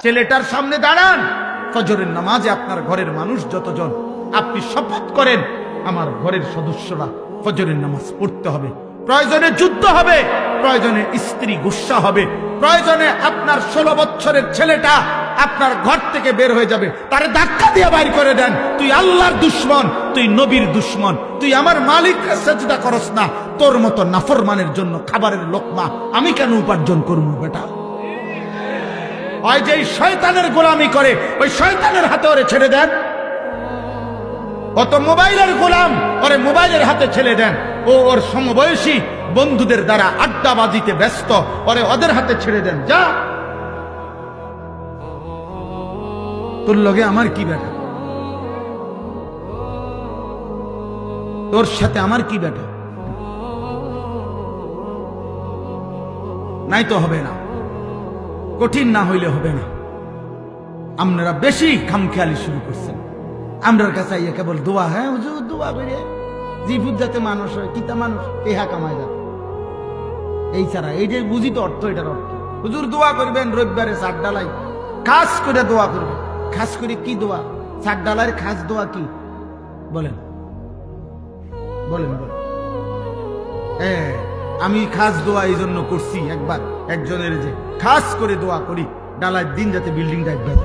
ছেলেটার সামনে দাঁড়ান, ফজরের নামাজে আপনার ঘরের মানুষ যতজন, আপনি শপথ করেন আমার ঘরের সদস্যরা ফজরের নামাজ পড়তে হবে। প্রয়োজনে যুদ্ধ হবে, প্রয়োজনে স্ত্রী গুসা হবে, প্রয়োজনে আপনার 16 বছরের ছেলেটা আপনার ঘর থেকে বের হয়ে যাবে, তারে ধাক্কা দিয়ে বাইর করে দেন। তুই আল্লাহর দুশ্মন, তুই নবীর দুশ্মন, তুই আমার মালিককে সেজদা করস না, তোর মতো নাফরমানের জন্য খাবারের লোকমা আমি কেন উপার্জন করব বেটা? ওই যে শয়তানের গোলামি করে, ওই শয়তানের হাতে ওরে ছেড়ে দেন। অত মোবাইলের গোলাম, ওরে মোবাইলের হাতে ছেড়ে দেন। ও ওর সমবয়সী বন্ধুদের দ্বারা আড্ডাবাজিতে ব্যস্ত, ওরে ওদের হাতে ছেড়ে দেন। যা, তোর লগে আমার কি বেটা? তোর সাথে আমার কি বেটা? নাই তো হবে না, কঠিন না হইলে হবে না। আপনারা বেশি খামখেয়ালি শুরু করছেন। আমরার কাছে আইয়া কেবল দোয়া, হ্যাঁ হুজুর দোয়া করে জিভুত যাতে মানুষ হয়, কিতা মানুষ টেহা কামায় যাবে, এই ছাড়া এই যে বুঝি তো অর্থ, এটার অর্থ। হুজুর দোয়া করবেন রবিবারে চার ডালাই, খাস করে দোয়া করবেন। খাস করে কি দোয়া? চার ডালার খাস দোয়া কি বলেন? বলেন বলেন। আমি খাস দোয়া এই জন্য করছি, একবার একজনের যে খাস করে দোয়া করি ডালার দিন যাতে বিল্ডিংটা একবার